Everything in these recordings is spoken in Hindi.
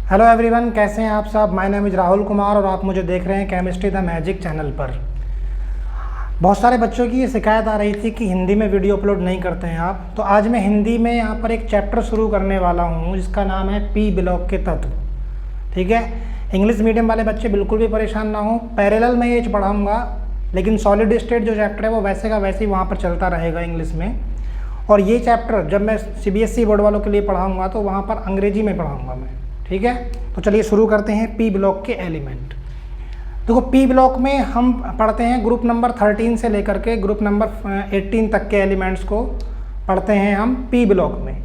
हेलो एवरीवन, कैसे हैं आप सब। My name is Rahul Kumar और आप मुझे देख रहे हैं केमिस्ट्री द मैजिक चैनल पर। बहुत सारे बच्चों की ये शिकायत आ रही थी कि हिंदी में वीडियो अपलोड नहीं करते हैं आप, तो आज मैं हिंदी में यहाँ पर एक चैप्टर शुरू करने वाला हूँ जिसका नाम है पी ब्लॉक के तत्व। ठीक है, इंग्लिश मीडियम वाले बच्चे बिल्कुल भी परेशान ना हो। पैरेलल में ये पढ़ाऊँगा, लेकिन सॉलिड स्टेट जो चैप्टर है वो वैसे का वैसे ही वहाँ पर चलता रहेगा इंग्लिश में। और ये चैप्टर जब मैं CBSE बोर्ड वालों के लिए पढ़ाऊँगा तो वहाँ पर अंग्रेजी में पढ़ाऊँगा मैं। ठीक है, तो चलिए शुरू करते हैं पी ब्लॉक के एलिमेंट। देखो, पी ब्लॉक में हम पढ़ते हैं ग्रुप नंबर 13 से लेकर के ग्रुप नंबर 18 तक के एलिमेंट्स को पढ़ते हैं हम पी ब्लॉक में।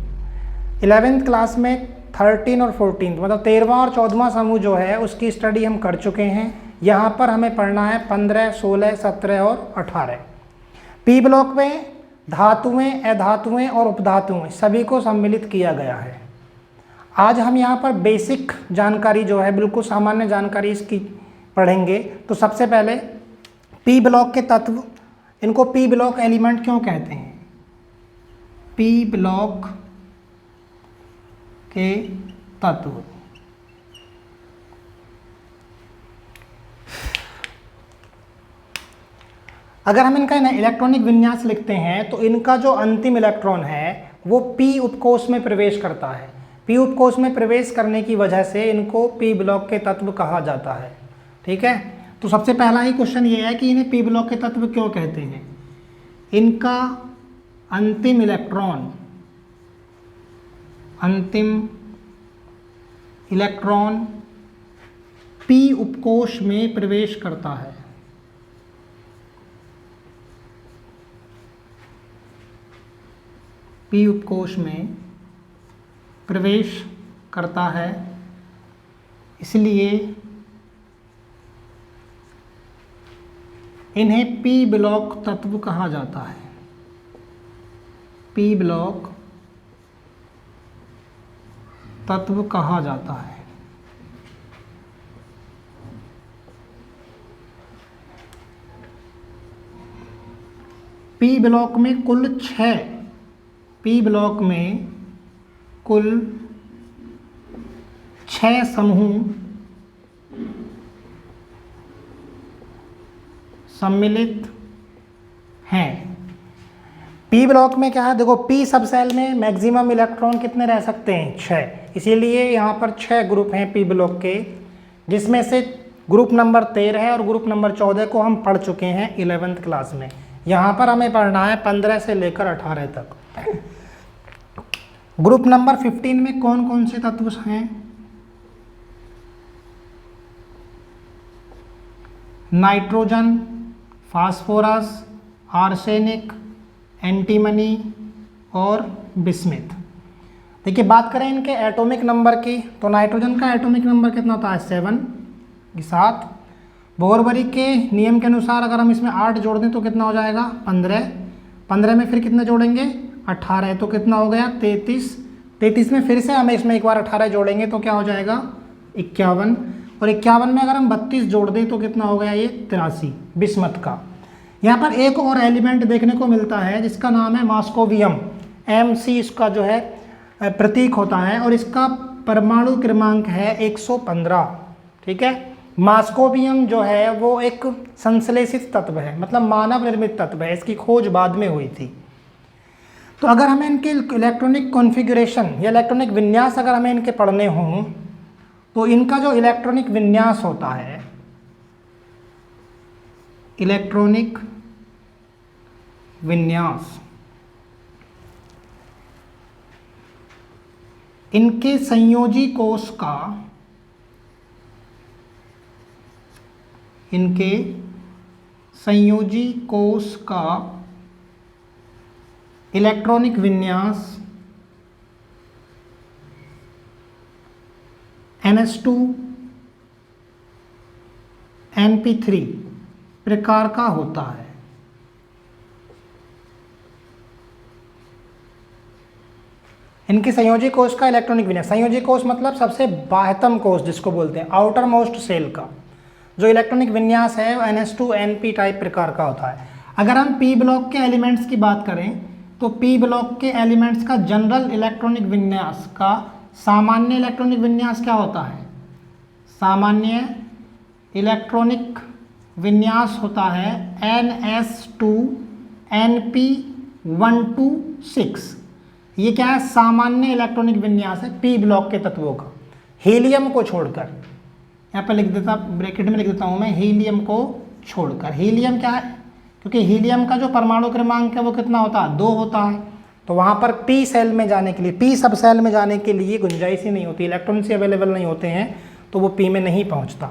11th क्लास में 13 और 14 मतलब 13वां और 14वां समूह जो है उसकी स्टडी हम कर चुके हैं। यहाँ पर हमें पढ़ना है 15, 16, 17 और 18। पी ब्लॉक में धातुएं, अधातुएं और उपधातुएं सभी को सम्मिलित किया गया है। आज हम यहाँ पर बेसिक जानकारी जो है, बिल्कुल सामान्य जानकारी इसकी पढ़ेंगे। तो सबसे पहले पी ब्लॉक के तत्व, इनको पी ब्लॉक एलिमेंट क्यों कहते हैं? पी ब्लॉक के तत्व। अगर हम इनका इलेक्ट्रॉनिक विन्यास लिखते हैं तो इनका जो अंतिम इलेक्ट्रॉन है वो पी उपकोष में प्रवेश करता है। पी उपकोष में प्रवेश करने की वजह से इनको पी ब्लॉक के तत्व कहा जाता है। ठीक है, तो सबसे पहला ही क्वेश्चन ये है कि इन्हें पी ब्लॉक के तत्व क्यों कहते हैं? इनका अंतिम इलेक्ट्रॉन पी उपकोष में प्रवेश करता है। पी उपकोष में प्रवेश करता है, इसलिए इन्हें पी ब्लॉक तत्व कहा जाता है। पी ब्लॉक तत्व कहा जाता है। पी ब्लॉक में कुल 6 समूह सम्मिलित हैं। पी ब्लॉक में क्या है, देखो पी सब सेल में मैक्सिमम इलेक्ट्रॉन कितने रह सकते हैं? 6। इसीलिए यहाँ पर 6 ग्रुप हैं पी ब्लॉक के, जिसमें से ग्रुप नंबर 13 है और ग्रुप नंबर 14 को हम पढ़ चुके हैं 11th क्लास में। यहाँ पर हमें पढ़ना है 15 से लेकर 18 तक। ग्रुप नंबर 15 में कौन कौन से तत्व हैं? नाइट्रोजन, फास्फोरस, आर्सेनिक, एंटीमनी और बिस्मिथ। देखिए, बात करें इनके एटॉमिक नंबर की तो नाइट्रोजन का एटॉमिक नंबर कितना होता है? 7। बोरबरी के नियम के अनुसार अगर हम इसमें 8 जोड़ दें तो कितना हो जाएगा? 15 में फिर कितने जोड़ेंगे? 18, तो कितना हो गया? 33 में फिर से हमें इसमें एक बार 18 जोड़ेंगे तो क्या हो जाएगा? 51। और 51 में अगर हम 32 जोड़ दें तो कितना हो गया? ये 83 बिस्मथ का। यहाँ पर एक और एलिमेंट देखने को मिलता है जिसका नाम है मॉस्कोवियम। Mc इसका जो है प्रतीक होता है और इसका परमाणु क्रमांक है 115। ठीक है, मॉस्कोवियम जो है वो एक संश्लेषित तत्व है, मतलब मानव निर्मित तत्व है। इसकी खोज बाद में हुई थी। तो अगर हमें इनके इलेक्ट्रॉनिक कॉन्फ़िगरेशन या इलेक्ट्रॉनिक विन्यास अगर हमें इनके पढ़ने हों तो इनका जो इलेक्ट्रॉनिक विन्यास होता है, इलेक्ट्रॉनिक विन्यास, इनके संयोजी कोष का इलेक्ट्रॉनिक विन्यास NH2 NP3 प्रकार का होता है। इनके संयोजी कोष का इलेक्ट्रॉनिक विन्यास, संयोजी कोष मतलब सबसे बाह्यतम कोष जिसको बोलते हैं, आउटर मोस्ट सेल का जो इलेक्ट्रॉनिक विन्यास है वो NH2 NP टाइप प्रकार का होता है। अगर हम पी ब्लॉक के एलिमेंट्स की बात करें तो पी ब्लॉक के एलिमेंट्स का जनरल इलेक्ट्रॉनिक विन्यास का सामान्य इलेक्ट्रॉनिक विन्यास क्या होता है? सामान्य इलेक्ट्रॉनिक विन्यास होता है NS2Np126। ये क्या है? सामान्य इलेक्ट्रॉनिक विन्यास है पी ब्लॉक के तत्वों का, हीलियम को छोड़कर। यहाँ पर लिख देता, ब्रैकेट में लिख देता हूँ मैं, हीलियम को छोड़कर। हीलियम क्या है? क्योंकि हीलियम का जो परमाणु क्रमांक है वो कितना होता है? 2 होता है। तो वहाँ पर पी सेल में जाने के लिए, पी सब सेल में जाने के लिए गुंजाइश ही नहीं होती, इलेक्ट्रॉन से अवेलेबल नहीं होते हैं, तो वो पी में नहीं पहुँचता।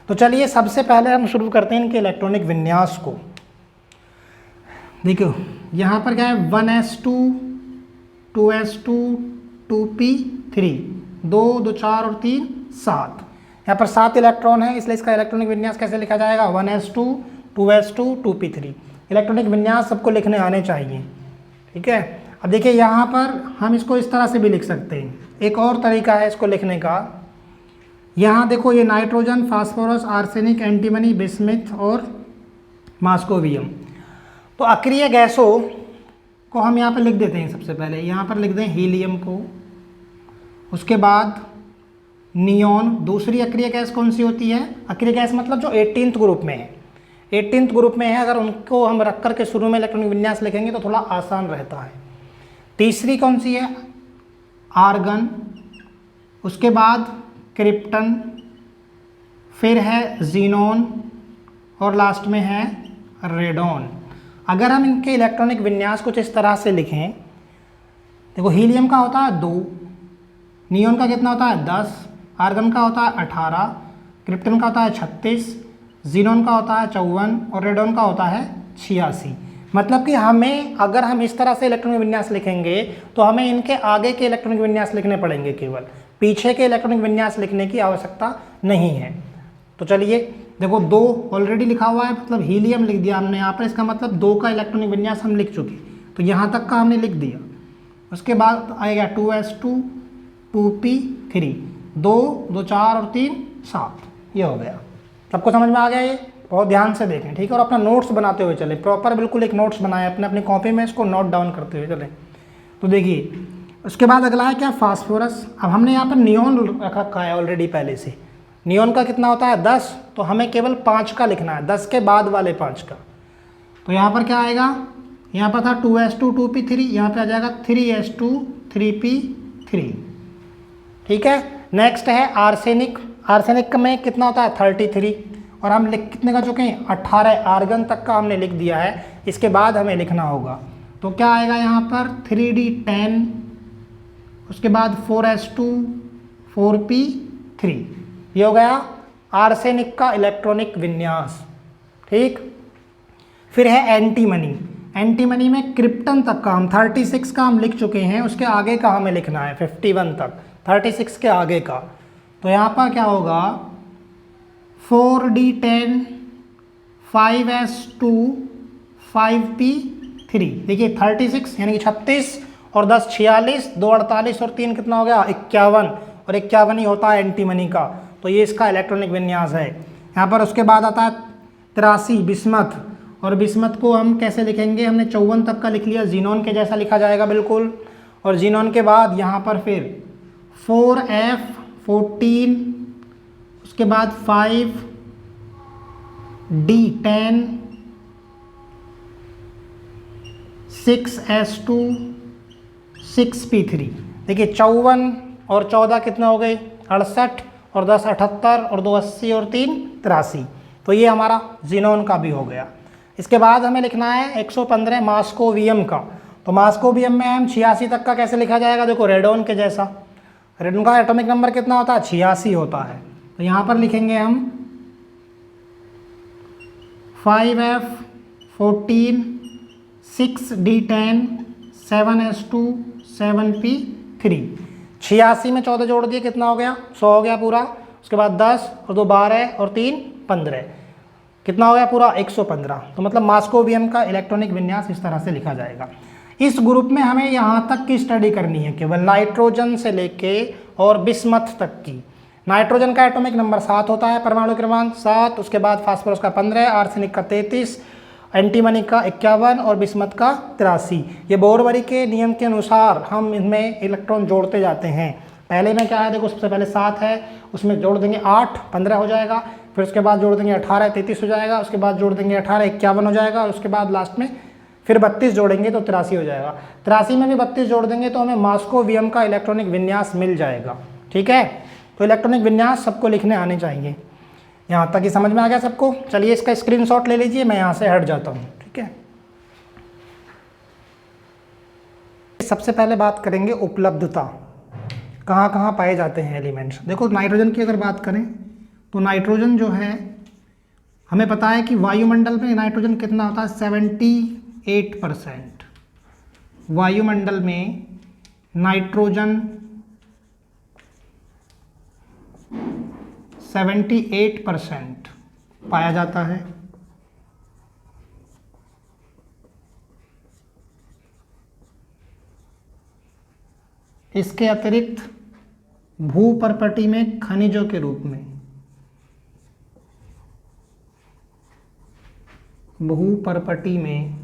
तो चलिए सबसे पहले हम शुरू करते हैं इनके इलेक्ट्रॉनिक विन्यास को। देखो यहाँ पर क्या है? 1s2 2s2 2p3, 2 2 4 और 3 7। यहाँ पर 7 इलेक्ट्रॉन है, इसलिए इसका इलेक्ट्रॉनिक विन्यास कैसे लिखा जाएगा? 1s2 2s2 2p3। इलेक्ट्रॉनिक विन्यास सबको लिखने आने चाहिए, ठीक है। अब देखिए यहाँ पर हम इसको इस तरह से भी लिख सकते हैं, एक और तरीका है इसको लिखने का। यहाँ देखो ये nitrogen, phosphorus, arsenic, antimony, bismuth और मॉस्कोवियम। तो अक्रिय गैसों को हम यहाँ पर लिख देते हैं। सबसे पहले यहाँ पर लिख दें हीलियम को, उसके बाद नियोन। दूसरी अक्रिय गैस कौन सी होती है? अक्रिय गैस मतलब जो 18th ग्रुप में है, 18th ग्रुप में है, अगर उनको हम रख कर के शुरू में इलेक्ट्रॉनिक विन्यास लिखेंगे तो थोड़ा आसान रहता है। तीसरी कौन सी है? आर्गन, उसके बाद क्रिप्टन, फिर है जीनोन और लास्ट में है रेडोन। अगर हम इनके इलेक्ट्रॉनिक विन्यास कुछ इस तरह से लिखें, देखो हीलियम का होता है 2, नियोन का कितना होता है 10, आर्गन का होता है 18, क्रिप्टन का होता है 36, जीनोन का होता है 54 और रेडोन का होता है 86। मतलब कि हमें, अगर हम इस तरह से इलेक्ट्रॉनिक विन्यास लिखेंगे तो हमें इनके आगे के इलेक्ट्रॉनिक विन्यास लिखने पड़ेंगे, केवल पीछे के इलेक्ट्रॉनिक विन्यास लिखने की आवश्यकता नहीं है। तो चलिए देखो 2 ऑलरेडी लिखा हुआ है, मतलब हीलियम लिख दिया हमने यहाँ पर, इसका मतलब 2 का इलेक्ट्रॉनिक विन्यास हम लिख चुके, तो यहाँ तक का हमने लिख दिया। उसके बाद आएगा 2s2 2p3, 2 2 4 और 3 7, ये हो गया। सबको समझ में आ गया? ये बहुत ध्यान से देखें, ठीक है। और अपना नोट्स बनाते हुए चले, प्रॉपर बिल्कुल एक नोट्स बनाए अपने अपनी कॉपी में, इसको नोट डाउन करते हुए चले। तो देखिए उसके बाद अगला है क्या? फास्फोरस। अब हमने यहाँ पर नियोन रखा है ऑलरेडी पहले से, नियोन का कितना होता है 10, तो हमें केवल 5 का लिखना है, 10 के बाद वाले 5 का। तो यहाँ पर क्या आएगा? यहाँ पर था 2s2 2p3, यहाँ पे आ जाएगा 3s2 3p3, ठीक है। नेक्स्ट है आर्सेनिक। आर्सेनिक में कितना होता है 33, और हम लिख कितने का चुके हैं? 18, आर्गन तक का हमने लिख दिया है। इसके बाद हमें लिखना होगा, तो क्या आएगा यहाँ पर? 3d10, उसके बाद 4s2 4p3, ये हो गया आर्सेनिक का इलेक्ट्रॉनिक विन्यास, ठीक। फिर है एंटीमनी। एंटीमनी में क्रिप्टन तक का हम 36 का हम लिख चुके हैं, उसके आगे का हमें लिखना है 51 तक, 36 के आगे का। तो यहाँ पर क्या होगा? 4d10 5s2 5p3। देखिए 36 यानी कि 36 और 10 46, 2 48 और 3 कितना हो गया? 51, और 51 ही होता है एंटीमनी का। तो ये इसका इलेक्ट्रॉनिक विन्यास है यहाँ पर। उसके बाद आता है 83 बिस्मथ, और बिस्मथ को हम कैसे लिखेंगे? हमने 54 तक का लिख लिया, जीनोन के जैसा लिखा जाएगा बिल्कुल। और जीनोन के बाद यहाँ पर फिर 4f14, उसके बाद 5d10 6s2 6p3। देखिए 54 और 14 कितना हो गए? 68, और 10 78, और 2 80 और 3 83। तो ये हमारा जीनोन का भी हो गया। इसके बाद हमें लिखना है 115 मॉस्कोवियम का। तो मॉस्कोवियम में हम 86 तक का कैसे लिखा जाएगा? देखो रेडोन के जैसा। रेडोन का एटॉमिक नंबर कितना होता है? 86 होता है। तो यहाँ पर लिखेंगे हम 5f14 6d10 7s2 7p3। 86 में 14 जोड़ दिए, कितना हो गया? 100 हो गया पूरा। उसके बाद 10 और 2 12 और 3 15, कितना हो गया पूरा? 115। तो मतलब मॉस्कोवियम का इलेक्ट्रॉनिक विन्यास इस तरह से लिखा जाएगा। इस ग्रुप में हमें यहाँ तक की स्टडी करनी है, केवल नाइट्रोजन से लेके और बिस्मथ तक की। नाइट्रोजन का एटॉमिक नंबर 7 होता है, परमाणु क्रमांक 7। उसके बाद फास्फोरस का 15, आर्सेनिक का 33, एंटीमनी का 51 और बिस्मथ का 83। ये बोरवरी के नियम के अनुसार हम इनमें इलेक्ट्रॉन जोड़ते जाते हैं पहले में क्या है देखो, सबसे पहले 7 है, उसमें जोड़ देंगे 8, 15 हो जाएगा। फिर उसके बाद जोड़ देंगे 18, 33 हो जाएगा। उसके बाद जोड़ देंगे 18, 51 हो जाएगा। और उसके बाद लास्ट में फिर 32 जोड़ेंगे तो 83 हो जाएगा। 83 में भी 32 जोड़ देंगे तो हमें मॉस्कोवियम का इलेक्ट्रॉनिक विन्यास मिल जाएगा। ठीक है, तो इलेक्ट्रॉनिक विन्यास सबको लिखने आने चाहिए। यहाँ तक ही समझ में आ गया सबको? चलिए इसका स्क्रीनशॉट ले लीजिए, मैं यहाँ से हट जाता हूँ। ठीक है, सबसे पहले बात करेंगे उपलब्धता, कहाँ कहाँ पाए जाते हैं एलिमेंट्स। देखो नाइट्रोजन की अगर बात करें तो नाइट्रोजन जो है हमें पता है कि वायुमंडल में नाइट्रोजन कितना होता है, 78%। वायुमंडल में नाइट्रोजन 78% पाया जाता है। इसके अतिरिक्त भूपर्पटी में खनिजों के रूप में, भूपर्पटी में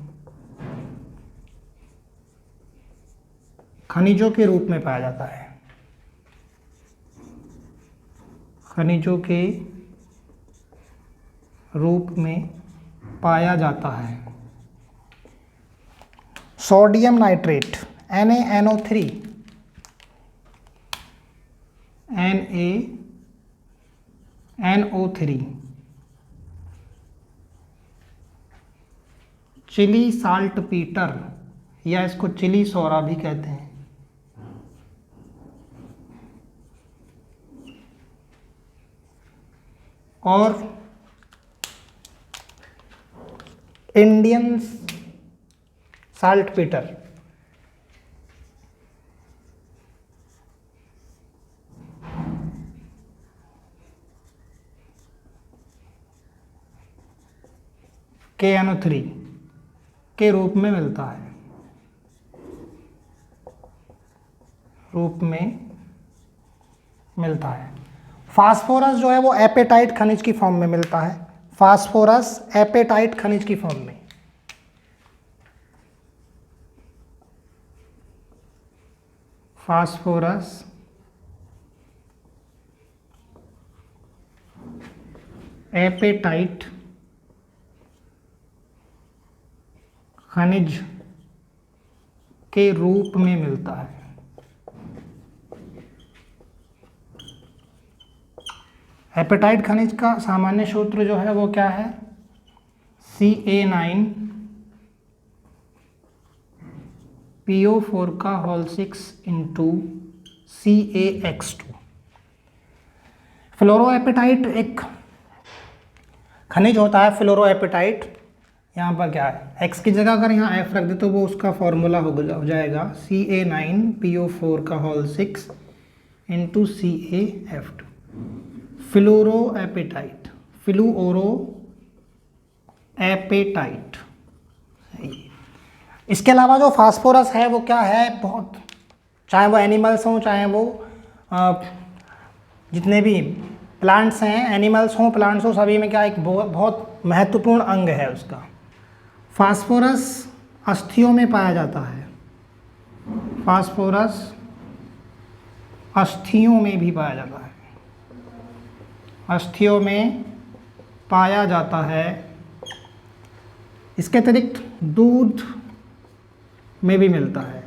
खनिजों के रूप में पाया जाता है। खनिजों के रूप में पाया जाता है। Sodium nitrate NaNO3, NaNO3, Chile saltpetre या इसको चिली सोरा भी कहते हैं। और इंडियन साल्ट पीटर, KNO3 के रूप में मिलता है, रूप में मिलता है। फास्फोरस जो है वो एपेटाइट खनिज की फॉर्म में मिलता है। फास्फोरस एपेटाइट खनिज की फॉर्म में। फास्फोरस एपेटाइट खनिज के रूप में मिलता है। एपेटाइट खनिज का सामान्य सूत्र जो है वो क्या है, Ca9PO4 का होल 6 इंटू CaX2। फ्लोरोएपेटाइट एक खनिज होता है, फ्लोरोएपेटाइट। यहाँ पर क्या है, X की जगह अगर यहाँ F रख दे तो वो उसका फॉर्मूला हो जाएगा Ca9PO4 का होल 6 इंटू CaF2। फ्लोरोएपेटाइट, फ्लूओरोएपेटाइट। इसके अलावा जो फास्फोरस है वो क्या है, बहुत, चाहे वो एनिमल्स हों चाहे वो जितने भी प्लांट्स हैं, एनिमल्स हों प्लांट्स हों, सभी में क्या एक बहुत महत्वपूर्ण अंग है उसका। फास्फोरस अस्थियों में पाया जाता है। फास्फोरस अस्थियों में भी पाया जाता है, अस्थियों में पाया जाता है। इसके अतिरिक्त दूध में भी मिलता है।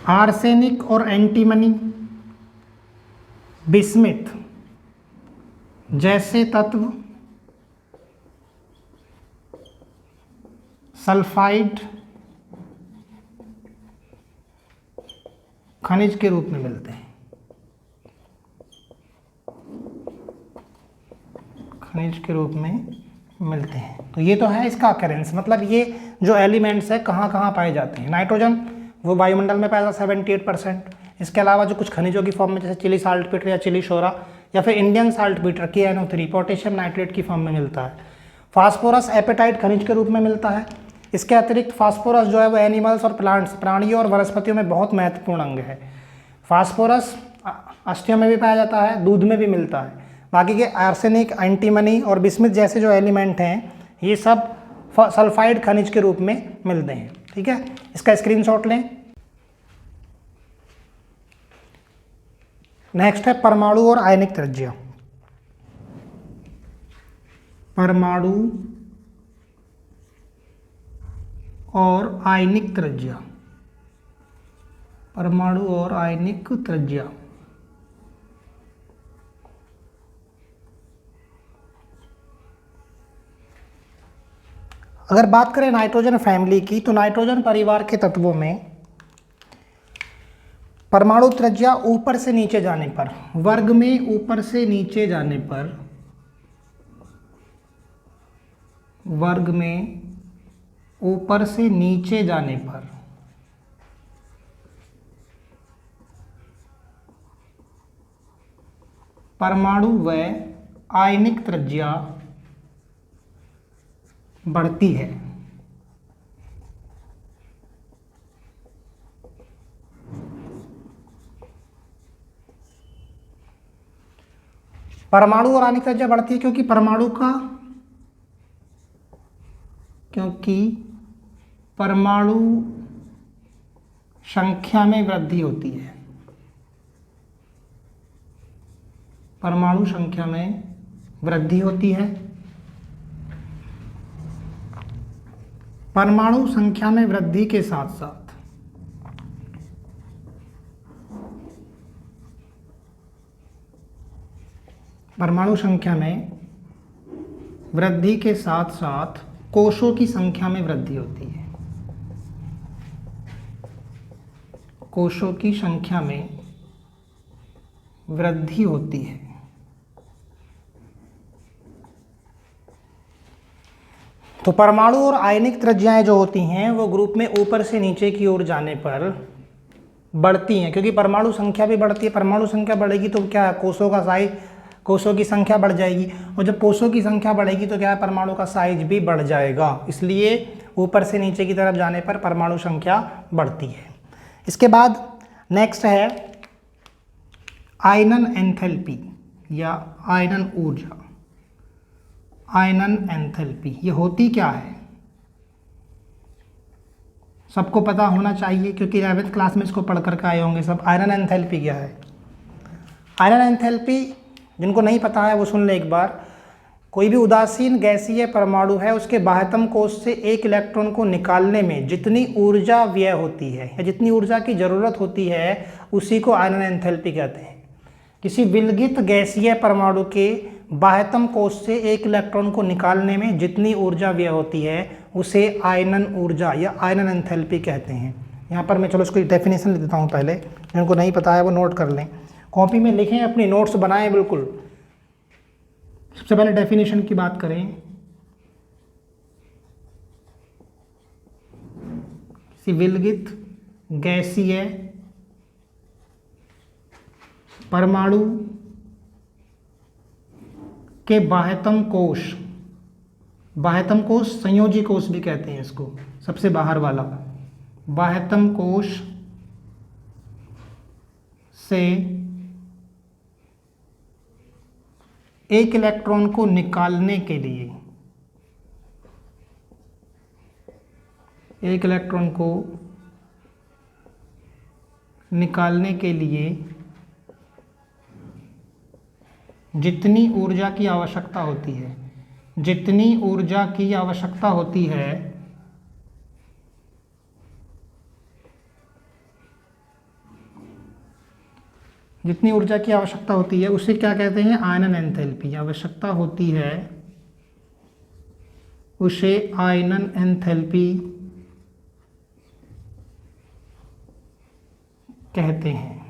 आर्सेनिक और एंटीमनी, बिस्मिथ जैसे तत्व सल्फाइड खनिज के रूप में मिलते हैं। खनिज के रूप में मिलते हैं। तो ये तो है इसका अकरेंस, मतलब ये जो एलिमेंट्स है कहाँ कहाँ पाए जाते हैं। नाइट्रोजन वो वायुमंडल में पाया जाता है 78%। इसके अलावा जो कुछ खनिजों की फॉर्म में जैसे चिली साल्ट पीटर या चिली शोरा या फिर Indian salt Peter KNO3 potassium nitrate की फॉर्म में मिलता है। फास्फोरस एपेटाइट खनिज के रूप में मिलता है। इसके अतिरिक्त फास्फोरस जो है वो एनिमल्स और प्लांट्स, प्राणियों और वनस्पतियों में बहुत महत्वपूर्ण अंग है। फास्फोरस अस्थियों में भी पाया जाता है, दूध में भी मिलता है। बाकी के आर्सेनिक, एंटीमनी और बिस्मिथ जैसे जो एलिमेंट हैं ये सब सल्फाइड खनिज के रूप में मिलते हैं। ठीक है, इसका स्क्रीनशॉट लें। नेक्स्ट है परमाणु और आयनिक त्रिज्या। परमाणु और आयनिक त्रिज्या, परमाणु और आयनिक त्रिज्या। अगर बात करें नाइट्रोजन फैमिली की, तो नाइट्रोजन परिवार के तत्वों में परमाणु त्रिज्या ऊपर से नीचे जाने पर, वर्ग में ऊपर से नीचे जाने पर, वर्ग में ऊपर से नीचे जाने पर परमाणु व आयनिक त्रिज्या बढ़ती है। परमाणु और आयनिक त्रिज्या बढ़ती है क्योंकि परमाणु संख्या में वृद्धि होती है। परमाणु संख्या में वृद्धि होती है। परमाणु संख्या में वृद्धि के साथ साथ परमाणु संख्या में वृद्धि के साथ साथ कोषों की संख्या में वृद्धि होती है। कोषों की संख्या में वृद्धि होती है। तो परमाणु और आयनिक त्रिज्याएं जो होती हैं वो ग्रुप में ऊपर से नीचे की ओर जाने पर बढ़ती हैं, क्योंकि परमाणु संख्या भी बढ़ती है। परमाणु संख्या बढ़ेगी तो क्या है, कोषों की संख्या बढ़ जाएगी, और जब कोषों की संख्या बढ़ेगी तो क्या है, परमाणु का साइज भी बढ़ जाएगा। इसलिए ऊपर से नीचे की तरफ जाने पर परमाणु संख्या बढ़ती है। इसके बाद नेक्स्ट है आयनन एंथैल्पी या आयनन ऊर्जा। आयनन एंथैल्पी ये होती क्या है, सबको पता होना चाहिए, क्योंकि 11वीं क्लास में इसको पढ़ करके आए होंगे सब। आयनन एंथैल्पी क्या है? आयनन एंथैल्पी जिनको नहीं पता है वो सुन ले एक बार। कोई भी उदासीन गैसीय परमाणु है, उसके बाह्यतम कोश से एक इलेक्ट्रॉन को निकालने में जितनी ऊर्जा व्यय होती है या जितनी ऊर्जा की ज़रूरत होती है, उसी को आयनन एंथैल्पी कहते हैं। किसी विलगित गैसीय परमाणु के बाह्यतम कोश से एक इलेक्ट्रॉन को निकालने में जितनी ऊर्जा व्यय होती है उसे आयनन ऊर्जा या आयनन एंथैल्पी कहते हैं। यहाँ पर मैं चलो इसको डेफिनेशन लिख देता हूँ पहले, जिनको नहीं पता है वो नोट कर लें, कॉपी में लिखें, अपनी नोट्स बनाएं बिल्कुल। सबसे पहले डेफिनेशन की बात करें। किसी विलगित गैसीय परमाणु के बाह्यतम कोश संयोजी कोश भी कहते हैं इसको, सबसे बाहर वाला बाह्यतम कोश से एक इलेक्ट्रॉन को निकालने के लिए, एक इलेक्ट्रॉन को निकालने के लिए जितनी ऊर्जा की आवश्यकता होती है, जितनी ऊर्जा की आवश्यकता होती है, जितनी ऊर्जा की आवश्यकता होती है उसे क्या कहते हैं, आयनन एंथैल्पी। आवश्यकता होती है उसे आयनन एंथैल्पी कहते हैं।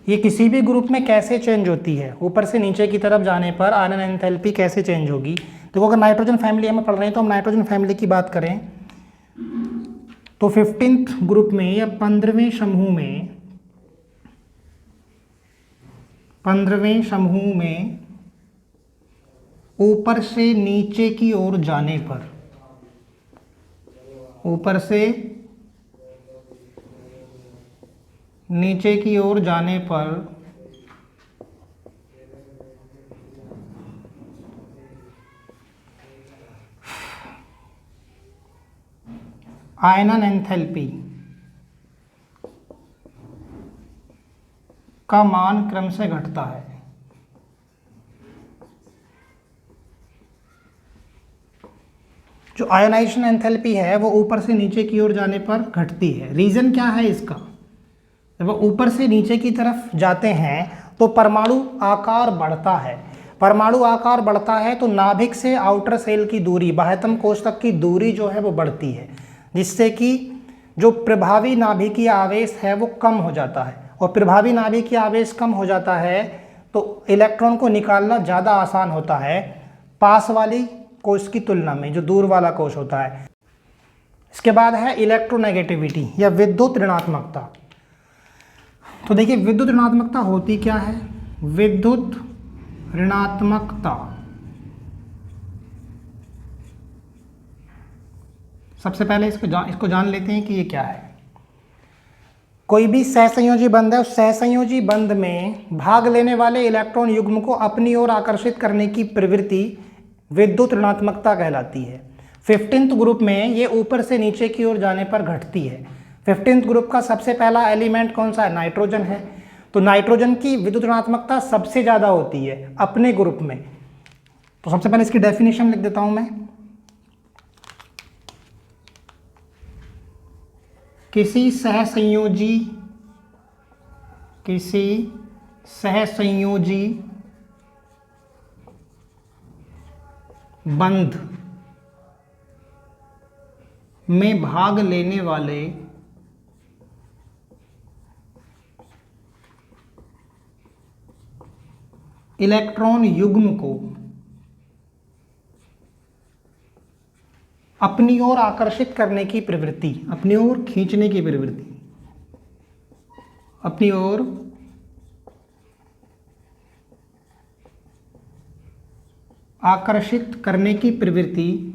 ये किसी भी ग्रुप में कैसे चेंज होती है, ऊपर से नीचे की तरफ जाने पर आयनन एंथैल्पी कैसे चेंज होगी। देखो अगर नाइट्रोजन फैमिली में पढ़ रहे हैं तो हम नाइट्रोजन फैमिली की बात करें तो 15th ग्रुप में या 15वें समूह में ऊपर से नीचे की ओर जाने पर, ऊपर से नीचे की ओर जाने पर आयनन एंथैल्पी का मान क्रम से घटता है। जो आयोनाइजेशन एंथैल्पी है वो ऊपर से नीचे की ओर जाने पर घटती है। रीज़न क्या है इसका? जब वो ऊपर से नीचे की तरफ जाते हैं तो परमाणु आकार बढ़ता है। परमाणु आकार बढ़ता है तो नाभिक से आउटर सेल की दूरी, बाह्यतम कोश तक की दूरी जो है वो बढ़ती है, जिससे कि जो प्रभावी नाभिकीय आवेश है वो कम हो जाता है। और प्रभावी नाभिकीय आवेश कम हो जाता है तो इलेक्ट्रॉन को निकालना ज़्यादा आसान होता है पास वाली कोश की तुलना में, जो दूर वाला कोश होता है। इसके बाद है इलेक्ट्रोनेगेटिविटी या विद्युत ऋणात्मकता। तो देखिए विद्युत ऋणात्मकता होती क्या है? विद्युत ऋणात्मकता सबसे पहले इसको जान लेते हैं कि ये क्या है। कोई भी सहसंयोजी बंध है, उस सहसंयोजी बंध में भाग लेने वाले इलेक्ट्रॉन युग्म को अपनी ओर आकर्षित करने की प्रवृत्ति विद्युत ऋणात्मकता कहलाती है। 15th ग्रुप में ये ऊपर से नीचे की ओर जाने पर घटती है। 15th ग्रुप का सबसे पहला एलिमेंट कौन सा है? नाइट्रोजन है। तो नाइट्रोजन की विद्युत ऋणात्मकता सबसे ज़्यादा होती है अपने ग्रुप में। तो सबसे पहले इसकी डेफिनेशन लिख देता हूं मैं। किसी सहसंयोजी बंध में भाग लेने वाले इलेक्ट्रॉन युग्म को अपनी ओर आकर्षित करने की प्रवृत्ति, अपनी ओर खींचने की प्रवृत्ति, अपनी ओर आकर्षित करने की प्रवृत्ति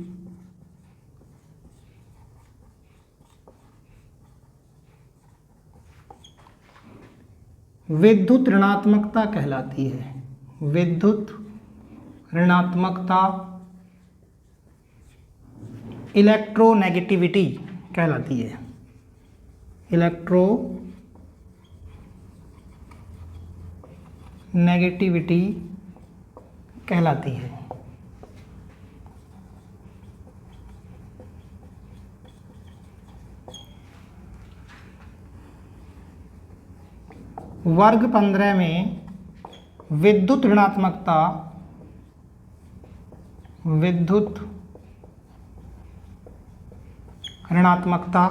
विद्युत ऋणात्मकता कहलाती है। विद्युत ऋणात्मकता इलेक्ट्रोनेगेटिविटी कहलाती है। इलेक्ट्रोनेगेटिविटी कहलाती है। वर्ग 15 में विद्युत ऋणात्मकता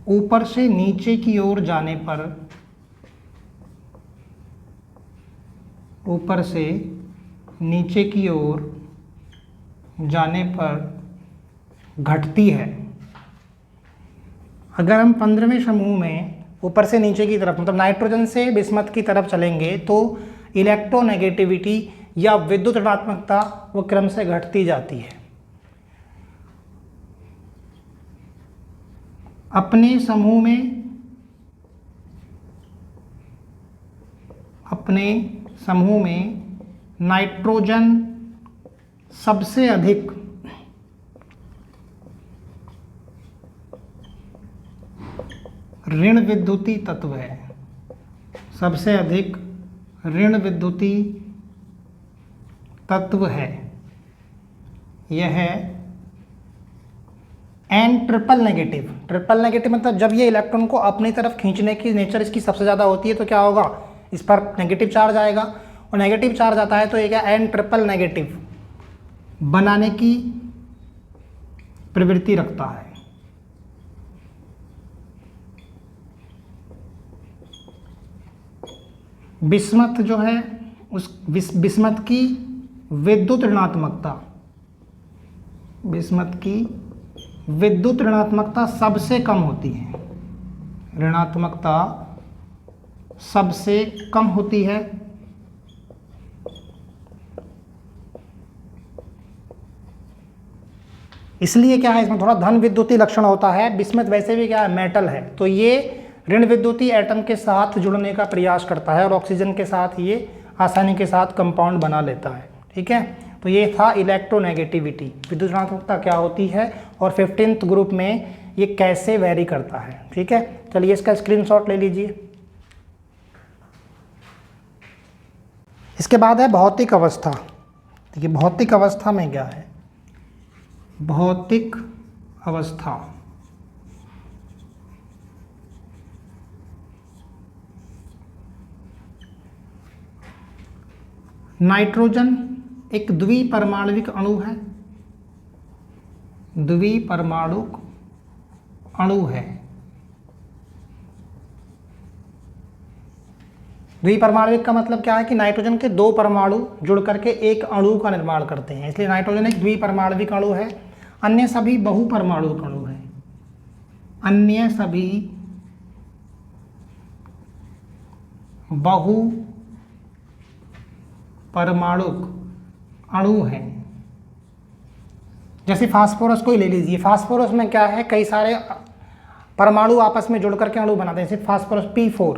ऊपर से नीचे की ओर जाने पर, ऊपर से नीचे की ओर जाने पर घटती है। अगर हम 15वें समूह में ऊपर से नीचे की तरफ, मतलब नाइट्रोजन से बिस्मथ की तरफ चलेंगे तो इलेक्ट्रोनेगेटिविटी या विद्युत ऋणात्मकता वो क्रम से घटती जाती है। अपने समूह में नाइट्रोजन सबसे अधिक ऋण विद्युती तत्व है। सबसे अधिक ऋण विद्युती तत्व है। यह है N triple negative. Triple negative मतलब जब ये इलेक्ट्रॉन को अपनी तरफ खींचने की नेचर इसकी सबसे ज़्यादा होती है तो क्या होगा, इस पर नेगेटिव चार्ज आएगा, और नेगेटिव चार्ज आता है तो ये क्या एन ट्रिपल नेगेटिव बनाने की प्रवृत्ति रखता है। बिस्मथ जो है उस बिस्मथ की विद्युत ऋणात्मकता सबसे कम होती है। ऋणात्मकता सबसे कम होती है। इसलिए क्या है, इसमें थोड़ा धन विद्युती लक्षण होता है। बिस्मथ वैसे भी क्या है, मेटल है, तो ये ऋण विद्युती एटम के साथ जुड़ने का प्रयास करता है और ऑक्सीजन के साथ ये आसानी के साथ कंपाउंड बना लेता है। ठीक है, तो ये था इलेक्ट्रोनेगेटिविटी, विद्युत ऋणात्मकता क्या होती है और 15th ग्रुप में ये कैसे वेरी करता है। ठीक है, चलिए इसका स्क्रीनशॉट ले लीजिए। इसके बाद है भौतिक अवस्था। देखिए भौतिक अवस्था में क्या है, भौतिक अवस्था नाइट्रोजन एक द्विपरमाणुविक अणु है, द्विपरमाणुक अणु है। द्विपरमाणुविक का मतलब क्या है कि नाइट्रोजन के 2 परमाणु जुड़ करके एक अणु का निर्माण करते हैं, इसलिए नाइट्रोजन एक द्विपरमाणुविक अणु है। अन्य सभी बहुपरमाणुक अणु हैं, अन्य सभी बहुपरमाणुक अणु हैं। जैसे फास्फोरस को ही ले लीजिए, फास्फोरस में क्या है, कई सारे परमाणु आपस में जुड़ करके अणु बनाते हैं। जैसे फास्फोरस P4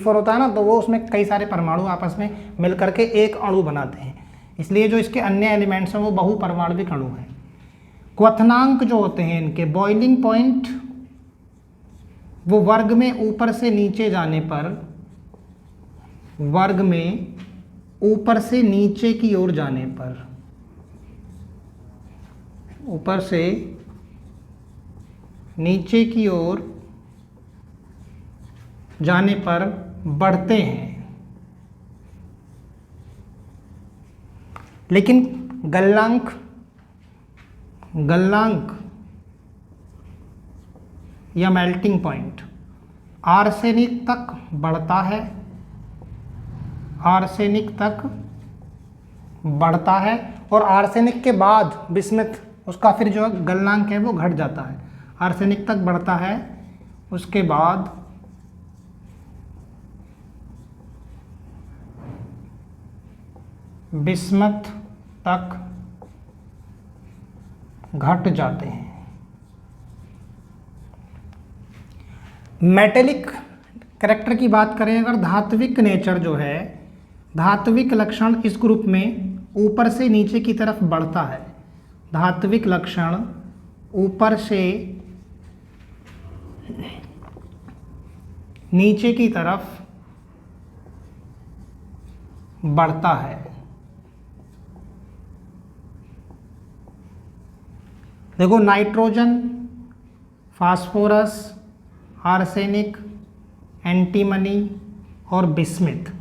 होता है ना, तो वो उसमें कई सारे परमाणु आपस में मिल करके एक अणु बनाते हैं, इसलिए जो इसके अन्य एलिमेंट्स हैं वो बहुपरमाणुविक अणु हैं। क्वथनांक जो होते हैं इनके, बॉइलिंग पॉइंट, वो वर्ग में ऊपर से नीचे जाने पर, वर्ग में ऊपर से नीचे की ओर जाने पर, ऊपर से नीचे की ओर जाने पर बढ़ते हैं, लेकिन गलनांक या मेल्टिंग पॉइंट आर्सेनिक तक बढ़ता है, आर्सेनिक तक बढ़ता है, और आर्सेनिक के बाद बिस्मथ, उसका फिर जो गलनांक है वो घट जाता है। आर्सेनिक तक बढ़ता है, उसके बाद बिस्मथ तक घट जाते हैं। मेटेलिक कैरेक्टर की बात करें अगर, धात्विक नेचर जो है, धात्विक लक्षण इस ग्रुप में ऊपर से नीचे की तरफ बढ़ता है। धात्विक लक्षण ऊपर से नीचे की तरफ बढ़ता है। देखो नाइट्रोजन, फास्फोरस, आर्सेनिक, एंटीमनी और बिस्मिथ,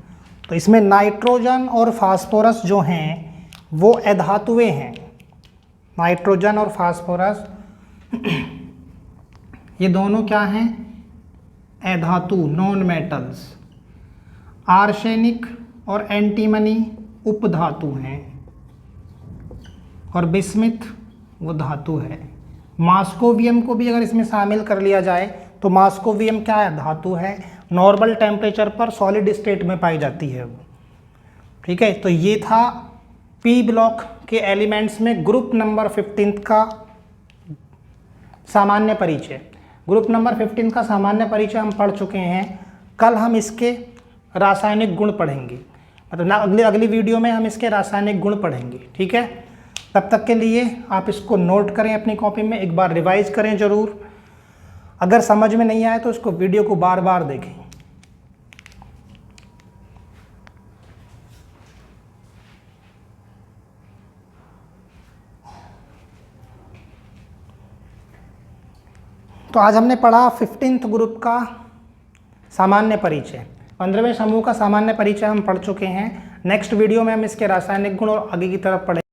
तो इसमें नाइट्रोजन और फास्फोरस जो हैं वो अधातुएं हैं। नाइट्रोजन और फास्फोरस ये दोनों क्या हैं, अधातु, नॉन मेटल्स। आर्सेनिक और एंटीमनी उपधातु हैं, और बिस्मिथ वो धातु है। मास्कोवियम को भी अगर इसमें शामिल कर लिया जाए तो मास्कोवियम क्या है, धातु है, नॉर्मल टेम्परेचर पर सॉलिड स्टेट में पाई जाती है वो। ठीक है, तो ये था पी ब्लॉक के एलिमेंट्स में ग्रुप नंबर 15 का सामान्य परिचय। ग्रुप नंबर 15 का सामान्य परिचय हम पढ़ चुके हैं। कल हम इसके रासायनिक गुण पढ़ेंगे, मतलब अगली वीडियो में हम इसके रासायनिक गुण पढ़ेंगे। ठीक है, तब तक के लिए आप इसको नोट करें अपनी कॉपी में, एक बार रिवाइज करें ज़रूर। अगर समझ में नहीं आए तो इसको वीडियो को बार बार देखें। तो आज हमने पढ़ा 15th ग्रुप का सामान्य परिचय। 15वें समूह का सामान्य परिचय हम पढ़ चुके हैं। नेक्स्ट वीडियो में हम इसके रासायनिक गुण और आगे की तरफ पढ़ेंगे।